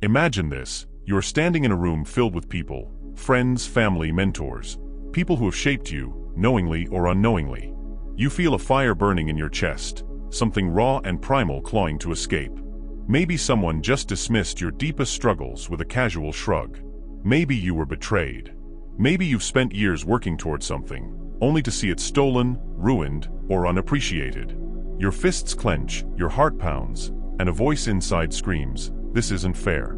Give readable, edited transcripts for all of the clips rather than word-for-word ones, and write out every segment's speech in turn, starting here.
Imagine this: you're standing in a room filled with people, friends, family, mentors, people who have shaped you, knowingly or unknowingly. You feel a fire burning in your chest, something raw and primal clawing to escape. Maybe someone just dismissed your deepest struggles with a casual shrug. Maybe you were betrayed. Maybe you've spent years working towards something, only to see it stolen, ruined, or unappreciated. Your fists clench, your heart pounds, and a voice inside screams, "This isn't fair."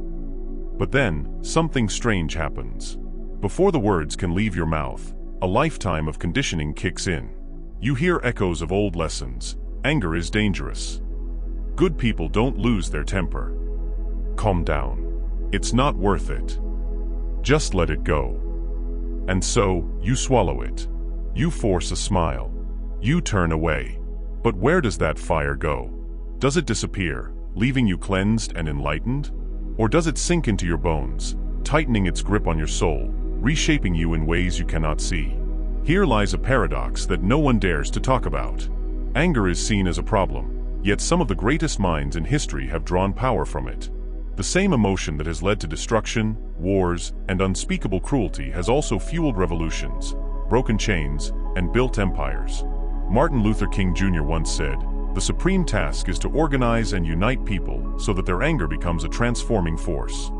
But then, something strange happens. Before the words can leave your mouth, a lifetime of conditioning kicks in. You hear echoes of old lessons. Anger is dangerous. Good people don't lose their temper. Calm down. It's not worth it. Just let it go. And so, you swallow it. You force a smile. You turn away. But where does that fire go? Does it disappear, leaving you cleansed and enlightened? Or does it sink into your bones, tightening its grip on your soul, reshaping you in ways you cannot see? Here lies a paradox that no one dares to talk about. Anger is seen as a problem, yet some of the greatest minds in history have drawn power from it. The same emotion that has led to destruction, wars, and unspeakable cruelty has also fueled revolutions, broken chains, and built empires. Martin Luther King Jr. once said, "The supreme task is to organize and unite people so that their anger becomes a transforming force."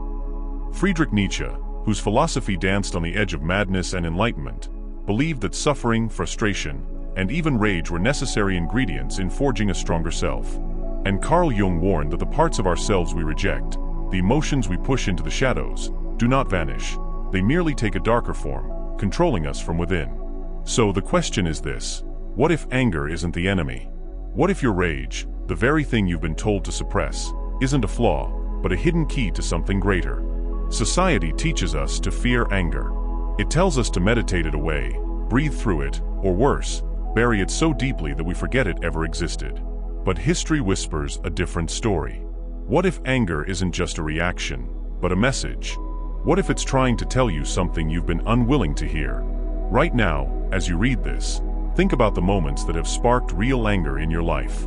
Friedrich Nietzsche, whose philosophy danced on the edge of madness and enlightenment, believed that suffering, frustration, and even rage were necessary ingredients in forging a stronger self. And Carl Jung warned that the parts of ourselves we reject, the emotions we push into the shadows, do not vanish. They merely take a darker form, controlling us from within. So the question is this: what if anger isn't the enemy? What if your rage, the very thing you've been told to suppress, isn't a flaw, but a hidden key to something greater? Society teaches us to fear anger. It tells us to meditate it away, breathe through it, or worse, bury it so deeply that we forget it ever existed. But history whispers a different story. What if anger isn't just a reaction, but a message? What if it's trying to tell you something you've been unwilling to hear? Right now, as you read this, think about the moments that have sparked real anger in your life.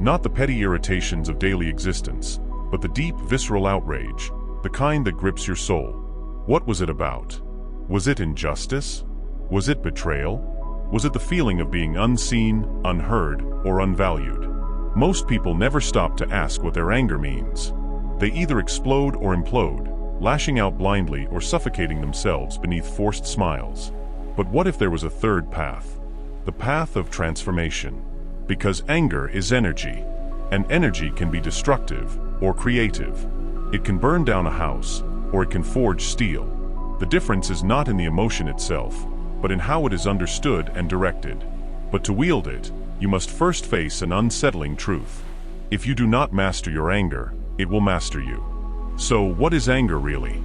Not the petty irritations of daily existence, but the deep, visceral outrage, the kind that grips your soul. What was it about? Was it injustice? Was it betrayal? Was it the feeling of being unseen, unheard, or unvalued? Most people never stop to ask what their anger means. They either explode or implode, lashing out blindly or suffocating themselves beneath forced smiles. But what if there was a third path? The path of transformation. Because anger is energy, and energy can be destructive or creative. It can burn down a house, or it can forge steel. The difference is not in the emotion itself, but in how it is understood and directed. But to wield it, you must first face an unsettling truth. If you do not master your anger, it will master you. So what is anger really?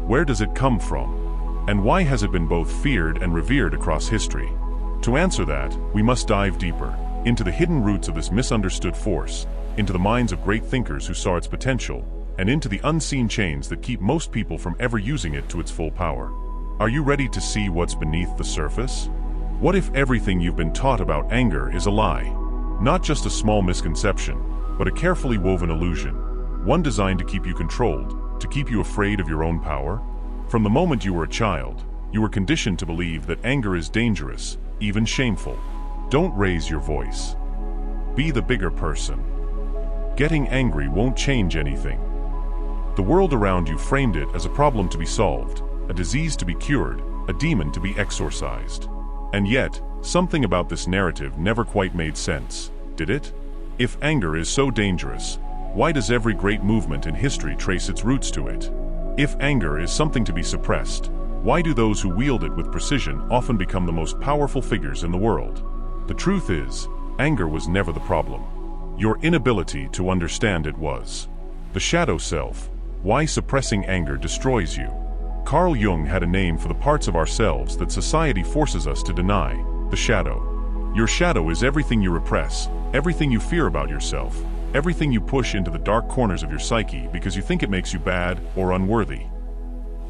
Where does it come from? And why has it been both feared and revered across history? To answer that, we must dive deeper, into the hidden roots of this misunderstood force, into the minds of great thinkers who saw its potential, and into the unseen chains that keep most people from ever using it to its full power. Are you ready to see what's beneath the surface? What if everything you've been taught about anger is a lie? Not just a small misconception, but a carefully woven illusion, one designed to keep you controlled, to keep you afraid of your own power? From the moment you were a child, you were conditioned to believe that anger is dangerous, even shameful. Don't raise your voice. Be the bigger person. Getting angry won't change anything. The world around you framed it as a problem to be solved, a disease to be cured, a demon to be exorcised. And yet, something about this narrative never quite made sense, did it? If anger is so dangerous, why does every great movement in history trace its roots to it? If anger is something to be suppressed, why do those who wield it with precision often become the most powerful figures in the world? The truth is, anger was never the problem. Your inability to understand it was. The shadow self. Why suppressing anger destroys you. Carl Jung had a name for the parts of ourselves that society forces us to deny: the shadow. Your shadow is everything you repress, everything you fear about yourself, everything you push into the dark corners of your psyche because you think it makes you bad or unworthy.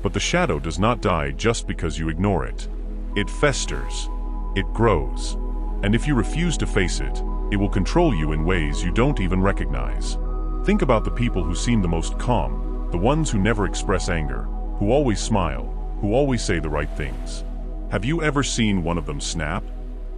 But the shadow does not die just because you ignore it. It festers. It grows. And if you refuse to face it, it will control you in ways you don't even recognize. Think about the people who seem the most calm, the ones who never express anger, who always smile, who always say the right things. Have you ever seen one of them snap?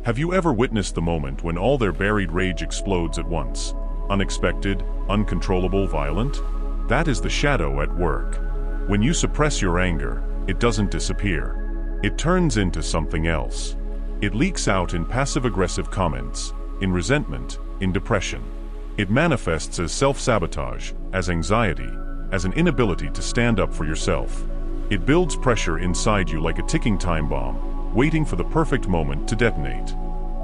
Have you ever witnessed the moment when all their buried rage explodes at once? Unexpected, uncontrollable, violent? That is the shadow at work. When you suppress your anger, it doesn't disappear. It turns into something else. It leaks out in passive-aggressive comments, in resentment, in depression. It manifests as self-sabotage, as anxiety, as an inability to stand up for yourself. It builds pressure inside you like a ticking time bomb, waiting for the perfect moment to detonate.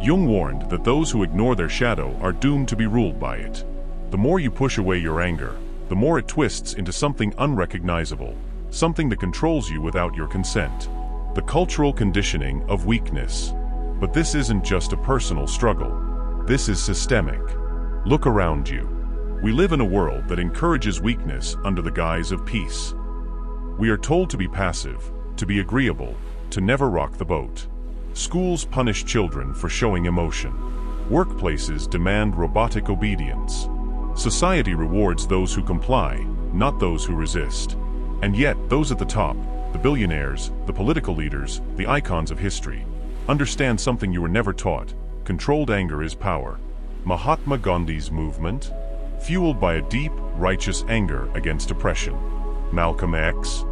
Jung warned that those who ignore their shadow are doomed to be ruled by it. The more you push away your anger, the more it twists into something unrecognizable, something that controls you without your consent. The cultural conditioning of weakness. But this isn't just a personal struggle. This is systemic. Look around you. We live in a world that encourages weakness under the guise of peace. We are told to be passive, to be agreeable, to never rock the boat. Schools punish children for showing emotion. Workplaces demand robotic obedience. Society rewards those who comply, not those who resist. And yet, those at the top, the billionaires, the political leaders, the icons of history, understand something you were never taught. Controlled anger is power. Mahatma Gandhi's movement, fueled by a deep, righteous anger against oppression. Malcolm X,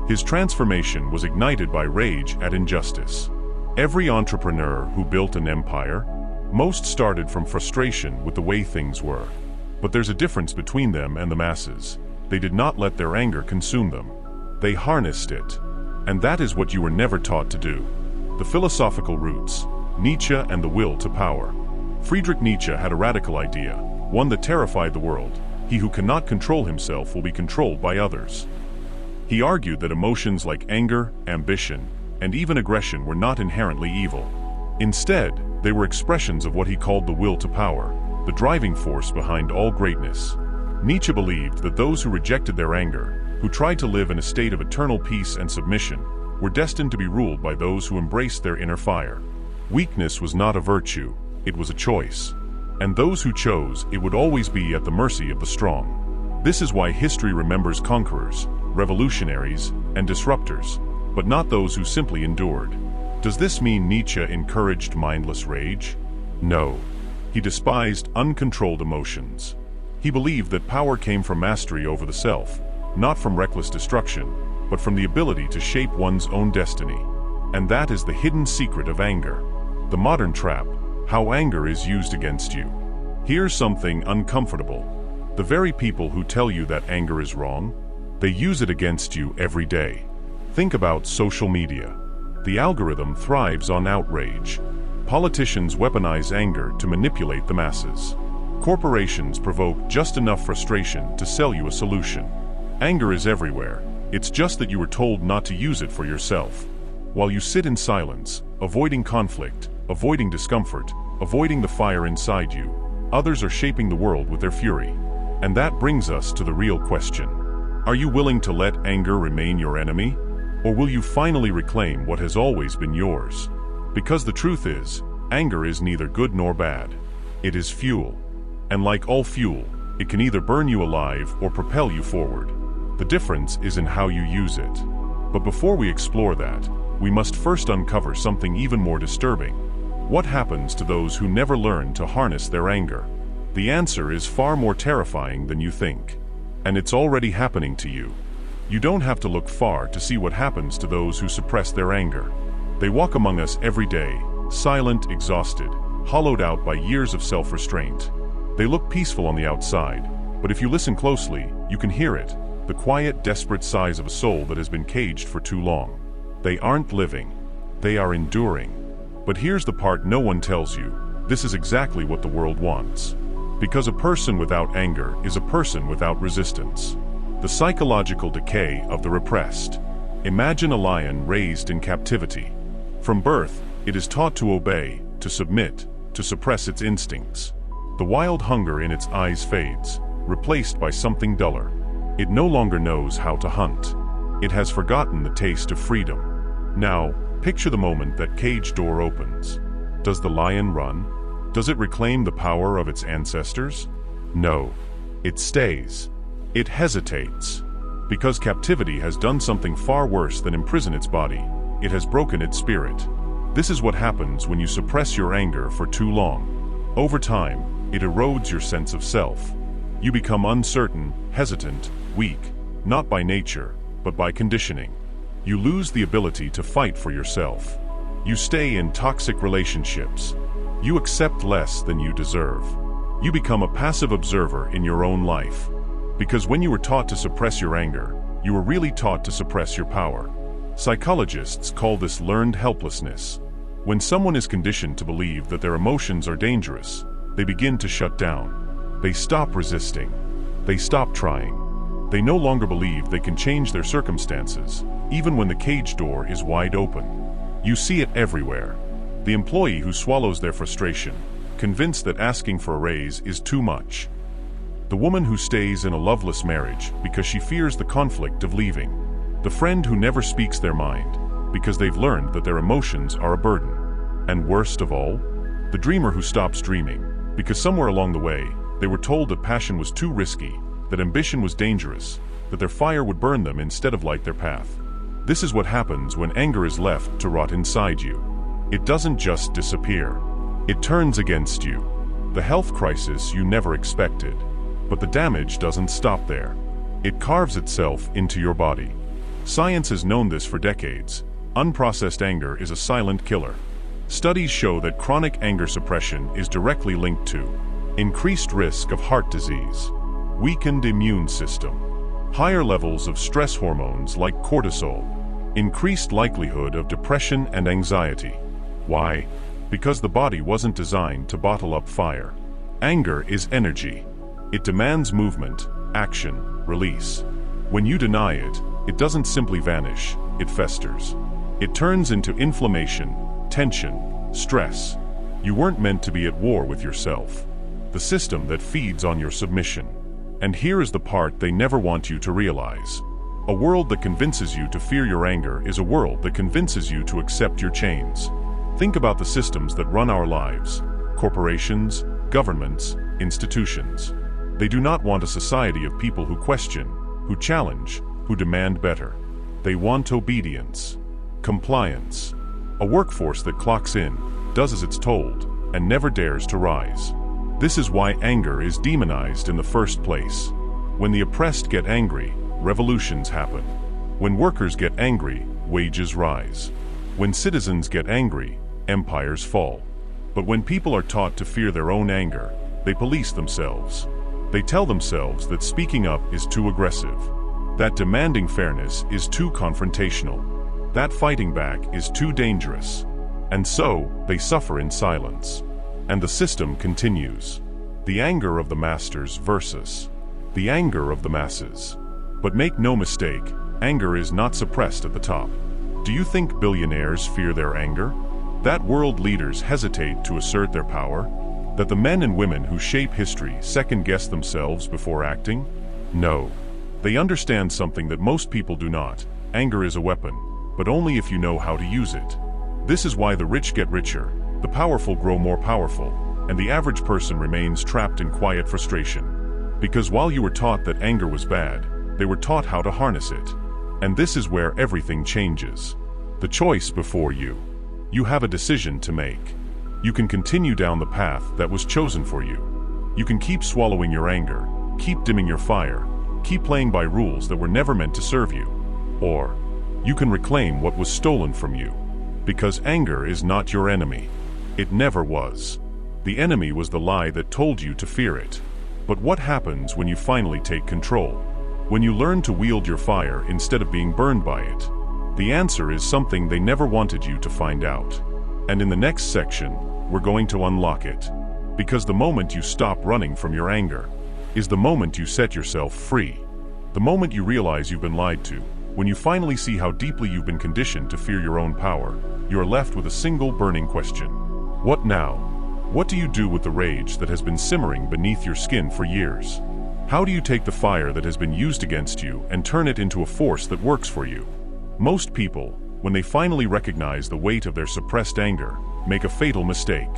his transformation was ignited by rage at injustice. Every entrepreneur who built an empire, most started from frustration with the way things were. But there's a difference between them and the masses. They did not let their anger consume them. They harnessed it. And that is what you were never taught to do. The philosophical roots, Nietzsche and the will to power. Friedrich Nietzsche had a radical idea, one that terrified the world. He who cannot control himself will be controlled by others. He argued that emotions like anger, ambition, and even aggression were not inherently evil. Instead, they were expressions of what he called the will to power, the driving force behind all greatness. Nietzsche believed that those who rejected their anger, who tried to live in a state of eternal peace and submission, were destined to be ruled by those who embraced their inner fire. Weakness was not a virtue, it was a choice. And those who chose it would always be at the mercy of the strong. This is why history remembers conquerors, revolutionaries, and disruptors, but not those who simply endured. Does this mean Nietzsche encouraged mindless rage? No. He despised uncontrolled emotions. He believed that power came from mastery over the self, not from reckless destruction, but from the ability to shape one's own destiny. And that is the hidden secret of anger. The modern trap, how anger is used against you. Here's something uncomfortable. The very people who tell you that anger is wrong, they use it against you every day. Think about social media. The algorithm thrives on outrage. Politicians weaponize anger to manipulate the masses. Corporations provoke just enough frustration to sell you a solution. Anger is everywhere. It's just that you were told not to use it for yourself. While you sit in silence, avoiding conflict, avoiding discomfort, avoiding the fire inside you, others are shaping the world with their fury. And that brings us to the real question. Are you willing to let anger remain your enemy? Or will you finally reclaim what has always been yours? Because the truth is, anger is neither good nor bad. It is fuel. And like all fuel, it can either burn you alive or propel you forward. The difference is in how you use it. But before we explore that, we must first uncover something even more disturbing. What happens to those who never learn to harness their anger? The answer is far more terrifying than you think. And it's already happening to you. You don't have to look far to see what happens to those who suppress their anger. They walk among us every day, silent, exhausted, hollowed out by years of self-restraint. They look peaceful on the outside, but if you listen closely, you can hear it, the quiet, desperate sighs of a soul that has been caged for too long. They aren't living. They are enduring. But here's the part no one tells you. This is exactly what the world wants. Because a person without anger is a person without resistance. The psychological decay of the repressed. Imagine a lion raised in captivity. From birth, it is taught to obey, to submit, to suppress its instincts. The wild hunger in its eyes fades, replaced by something duller. It no longer knows how to hunt. It has forgotten the taste of freedom. Now, picture the moment that cage door opens. Does the lion run? Does it reclaim the power of its ancestors? No. It stays. It hesitates. Because captivity has done something far worse than imprison its body. It has broken its spirit. This is what happens when you suppress your anger for too long. Over time, it erodes your sense of self. You become uncertain, hesitant, weak, not by nature, but by conditioning. You lose the ability to fight for yourself. You stay in toxic relationships. You accept less than you deserve. You become a passive observer in your own life. Because when you were taught to suppress your anger, you were really taught to suppress your power. Psychologists call this learned helplessness. When someone is conditioned to believe that their emotions are dangerous, they begin to shut down. They stop resisting. They stop trying. They no longer believe they can change their circumstances, even when the cage door is wide open. You see it everywhere. The employee who swallows their frustration, convinced that asking for a raise is too much. The woman who stays in a loveless marriage because she fears the conflict of leaving. The friend who never speaks their mind because they've learned that their emotions are a burden. And worst of all, the dreamer who stops dreaming because somewhere along the way they were told that passion was too risky, that ambition was dangerous, that their fire would burn them instead of light their path. This is what happens when anger is left to rot inside you. It doesn't just disappear. It turns against you. The health crisis you never expected. But the damage doesn't stop there. It carves itself into your body. Science has known this for decades. Unprocessed anger is a silent killer. Studies show that chronic anger suppression is directly linked to increased risk of heart disease, weakened immune system, higher levels of stress hormones like cortisol, increased likelihood of depression and anxiety. Why? Because the body wasn't designed to bottle up fire. Anger is energy. It demands movement, action, release. When you deny it, it doesn't simply vanish, it festers. It turns into inflammation, tension, stress. You weren't meant to be at war with yourself, the system that feeds on your submission. And here is the part they never want you to realize. A world that convinces you to fear your anger is a world that convinces you to accept your chains. Think about the systems that run our lives: corporations, governments, institutions. They do not want a society of people who question, who challenge, who demand better. They want obedience, compliance, a workforce that clocks in, does as it's told, and never dares to rise. This is why anger is demonized in the first place. When the oppressed get angry, revolutions happen. When workers get angry, wages rise. When citizens get angry, empires fall. But when people are taught to fear their own anger, they police themselves. They tell themselves that speaking up is too aggressive, that demanding fairness is too confrontational, that fighting back is too dangerous. And so, they suffer in silence. And the system continues. The anger of the masters versus the anger of the masses. But make no mistake, anger is not suppressed at the top. Do you think billionaires fear their anger? That world leaders hesitate to assert their power? That the men and women who shape history second-guess themselves before acting? No. They understand something that most people do not. Anger is a weapon, but only if you know how to use it. This is why the rich get richer, the powerful grow more powerful, and the average person remains trapped in quiet frustration. Because while you were taught that anger was bad, they were taught how to harness it. And this is where everything changes. The choice before you. You have a decision to make. You can continue down the path that was chosen for you. You can keep swallowing your anger, keep dimming your fire, keep playing by rules that were never meant to serve you. Or, you can reclaim what was stolen from you. Because anger is not your enemy. It never was. The enemy was the lie that told you to fear it. But what happens when you finally take control? When you learn to wield your fire instead of being burned by it? The answer is something they never wanted you to find out. And in the next section, we're going to unlock it. Because the moment you stop running from your anger is the moment you set yourself free. The moment you realize you've been lied to. When you finally see how deeply you've been conditioned to fear your own power, you are left with a single burning question. What now? What do you do with the rage that has been simmering beneath your skin for years? How do you take the fire that has been used against you and turn it into a force that works for you? Most people, when they finally recognize the weight of their suppressed anger, make a fatal mistake.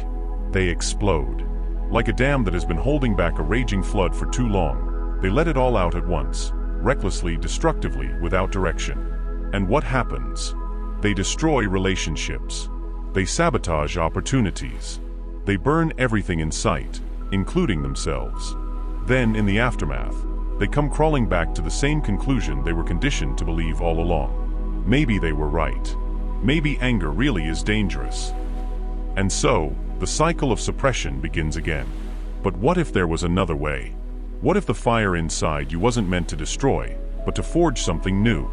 They explode. Like a dam that has been holding back a raging flood for too long, they let it all out at once. recklessly, destructively, without direction. And what happens? They destroy relationships. They sabotage opportunities. They burn everything in sight, including themselves. Then, in the aftermath, they come crawling back to the same conclusion they were conditioned to believe all along. Maybe they were right. Maybe anger really is dangerous. And so, the cycle of suppression begins again. But what if there was another way? What if the fire inside you wasn't meant to destroy, but to forge something new?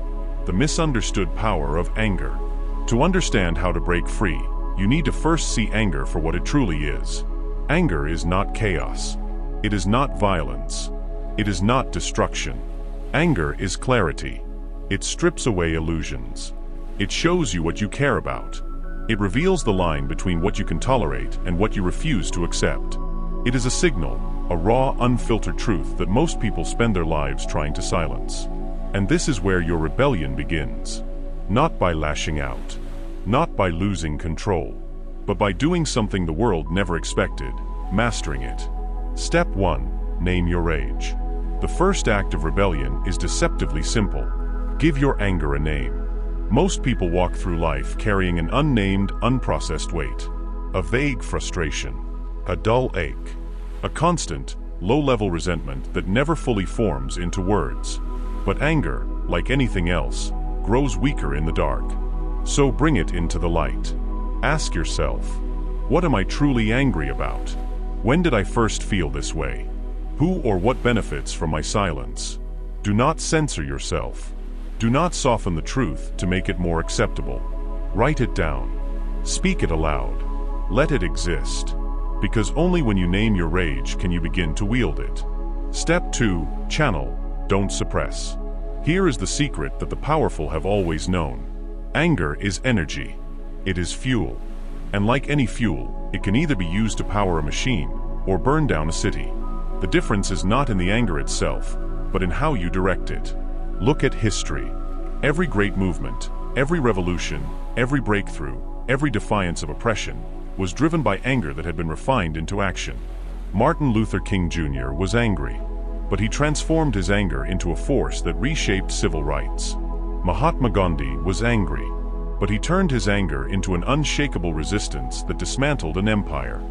The misunderstood power of anger. To understand how to break free, you need to first see anger for what it truly is. Anger is not chaos. It is not violence. It is not destruction. Anger is clarity. It strips away illusions. It shows you what you care about. It reveals the line between what you can tolerate and what you refuse to accept. It is a signal, a raw, unfiltered truth that most people spend their lives trying to silence. And this is where your rebellion begins. Not by lashing out. Not by losing control. But by doing something the world never expected, mastering it. Step 1. Name your rage. The first act of rebellion is deceptively simple. Give your anger a name. Most people walk through life carrying an unnamed, unprocessed weight. A vague frustration. A dull ache. A constant, low-level resentment that never fully forms into words. But anger, like anything else, grows weaker in the dark. So bring it into the light. Ask yourself, what am I truly angry about? When did I first feel this way? Who or what benefits from my silence? Do not censor yourself. Do not soften the truth to make it more acceptable. Write it down. Speak it aloud. Let it exist. Because only when you name your rage can you begin to wield it. Step 2. Channel, don't suppress. Here is the secret that the powerful have always known. Anger is energy. It is fuel. And like any fuel, it can either be used to power a machine or burn down a city. The difference is not in the anger itself, but in how you direct it. Look at history. Every great movement, every revolution, every breakthrough, every defiance of oppression was driven by anger that had been refined into action. Martin Luther King Jr. was angry, but he transformed his anger into a force that reshaped civil rights. Mahatma Gandhi was angry, but he turned his anger into an unshakable resistance that dismantled an empire.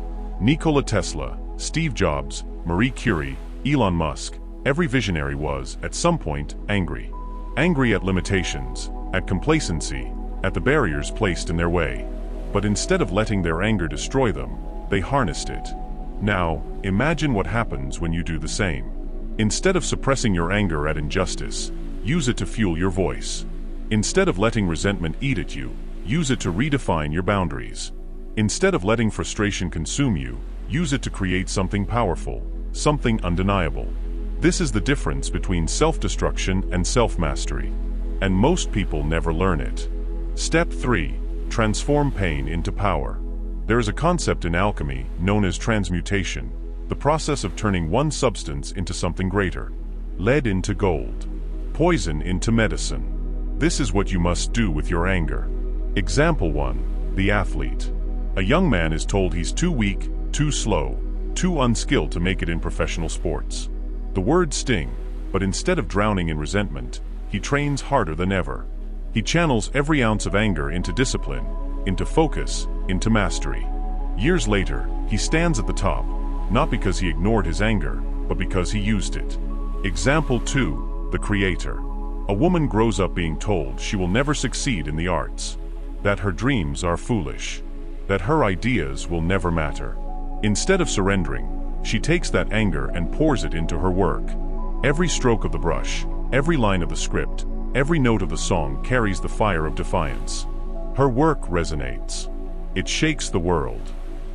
Nikola Tesla, Steve Jobs, Marie Curie, Elon Musk, every visionary was, at some point, angry. Angry at limitations, at complacency, at the barriers placed in their way. But instead of letting their anger destroy them, they harnessed it. Now, imagine what happens when you do the same. Instead of suppressing your anger at injustice, use it to fuel your voice. Instead of letting resentment eat at you, use it to redefine your boundaries. Instead of letting frustration consume you, use it to create something powerful, something undeniable. This is the difference between self-destruction and self-mastery. And most people never learn it. Step 3. Transform pain into power. There is a concept in alchemy known as transmutation, the process of turning one substance into something greater. Lead into gold. Poison into medicine. This is what you must do with your anger. Example 1. The athlete. A young man is told he's too weak, too slow, too unskilled to make it in professional sports. The words sting, but instead of drowning in resentment, he trains harder than ever. He channels every ounce of anger into discipline, into focus, into mastery. Years later, he stands at the top, not because he ignored his anger, but because he used it. Example 2. The creator. A woman grows up being told she will never succeed in the arts, that her dreams are foolish, that her ideas will never matter. Instead of surrendering, she takes that anger and pours it into her work. Every stroke of the brush, every line of the script, every note of the song carries the fire of defiance. Her work resonates. It shakes the world.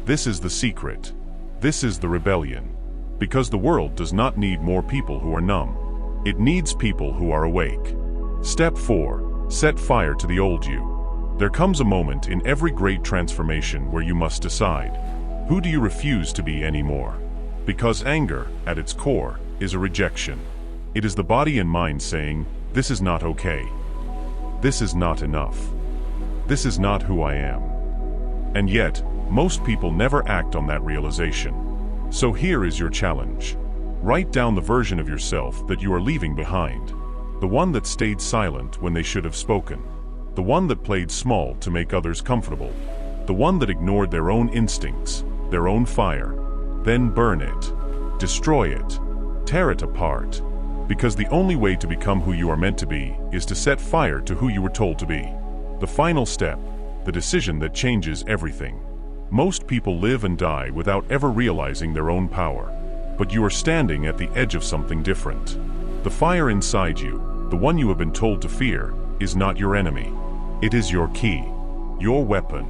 This is the secret. This is the rebellion. Because the world does not need more people who are numb. It needs people who are awake. Step 4. Set fire to the old you. There comes a moment in every great transformation where you must decide, who do you refuse to be anymore? Because anger, at its core, is a rejection. It is the body and mind saying, this is not okay. This is not enough. This is not who I am. And yet, most people never act on that realization. So here is your challenge. Write down the version of yourself that you are leaving behind. The one that stayed silent when they should have spoken. The one that played small to make others comfortable. The one that ignored their own instincts, their own fire. Then burn it. Destroy it. Tear it apart. Because the only way to become who you are meant to be is to set fire to who you were told to be. The final step, the decision that changes everything. Most people live and die without ever realizing their own power. But you are standing at the edge of something different. The fire inside you, the one you have been told to fear, is not your enemy. It is your key, your weapon,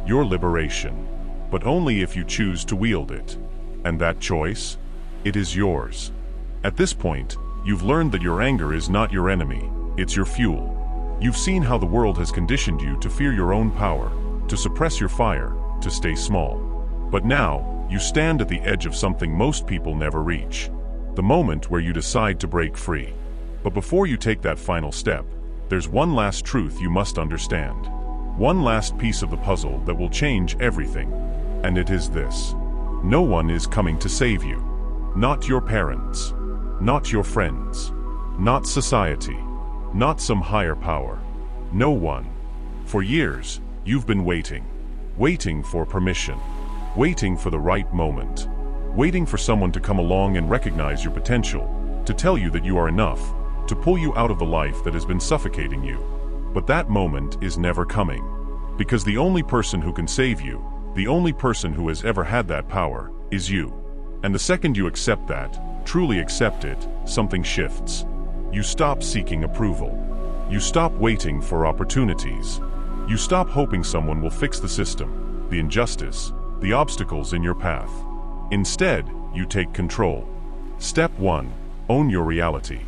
your liberation. But only if you choose to wield it. And that choice? It is yours. At this point, you've learned that your anger is not your enemy, it's your fuel. You've seen how the world has conditioned you to fear your own power, to suppress your fire, to stay small. But now, you stand at the edge of something most people never reach. The moment where you decide to break free. But before you take that final step, there's one last truth you must understand. One last piece of the puzzle that will change everything. And it is this. No one is coming to save you. Not your parents. Not your friends. Not society. Not some higher power. No one. For years, you've been waiting. Waiting for permission. Waiting for the right moment. Waiting for someone to come along and recognize your potential. To tell you that you are enough. To pull you out of the life that has been suffocating you. But that moment is never coming. Because the only person who can save you, the only person who has ever had that power, is you. And the second you accept that, truly accept it, something shifts. You stop seeking approval. You stop waiting for opportunities. You stop hoping someone will fix the system, the injustice, the obstacles in your path. Instead, you take control. Step 1. Own your reality.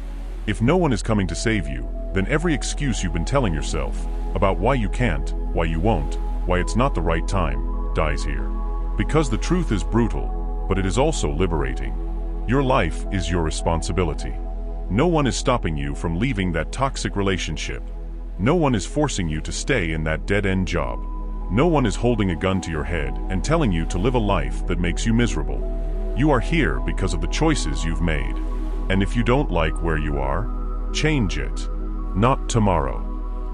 If no one is coming to save you, then every excuse you've been telling yourself about why you can't, why you won't, why it's not the right time, dies here. Because the truth is brutal, but it is also liberating. Your life is your responsibility. No one is stopping you from leaving that toxic relationship. No one is forcing you to stay in that dead-end job. No one is holding a gun to your head and telling you to live a life that makes you miserable. You are here because of the choices you've made. And if you don't like where you are, change it. Not tomorrow.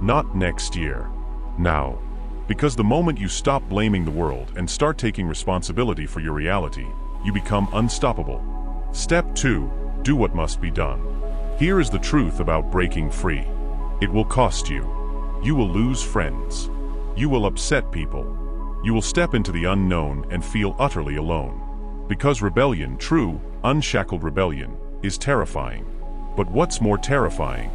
Not next year. Now. Because the moment you stop blaming the world and start taking responsibility for your reality, you become unstoppable. Step 2. Do what must be done. Here is the truth about breaking free. It will cost you. You will lose friends. You will upset people. You will step into the unknown and feel utterly alone. Because rebellion, true, unshackled rebellion, is terrifying. But what's more terrifying?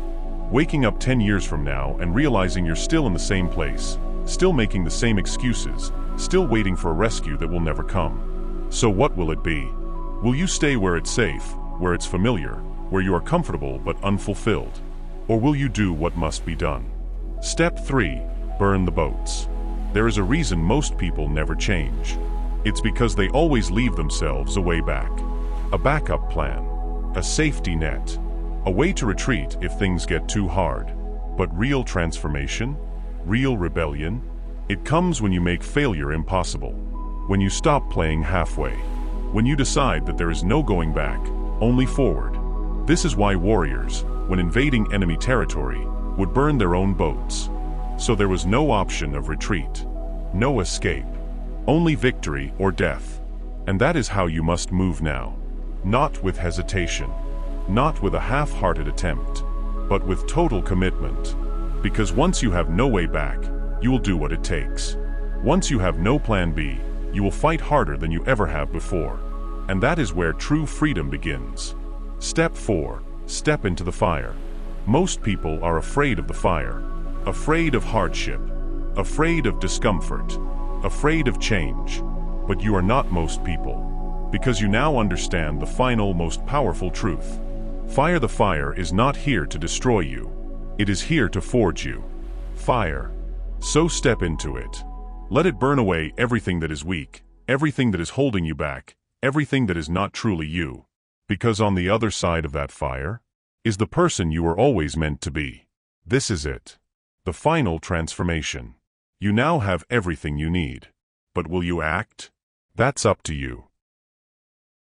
Waking up 10 years from now and realizing you're still in the same place, still making the same excuses, still waiting for a rescue that will never come. So what will it be? Will you stay where it's safe, where it's familiar, where you are comfortable but unfulfilled? Or will you do what must be done? Step 3. Burn the boats. There is a reason most people never change. It's because they always leave themselves a way back. A backup plan. A safety net. A way to retreat if things get too hard. But real transformation? Real rebellion? It comes when you make failure impossible. When you stop playing halfway. When you decide that there is no going back, only forward. This is why warriors, when invading enemy territory, would burn their own boats. So there was no option of retreat. No escape. Only victory or death. And that is how you must move now. Not with hesitation. Not with a half-hearted attempt. But with total commitment. Because once you have no way back, you will do what it takes. Once you have no plan B, you will fight harder than you ever have before. And that is where true freedom begins. Step 4. Step into the fire. Most people are afraid of the fire. Afraid of hardship. Afraid of discomfort. Afraid of change. But you are not most people. Because you now understand the final, most powerful truth. Fire the fire is not here to destroy you. It is here to forge you. Fire. So step into it. Let it burn away everything that is weak, everything that is holding you back, everything that is not truly you. Because on the other side of that fire is the person you were always meant to be. This is it. The final transformation. You now have everything you need. But will you act? That's up to you.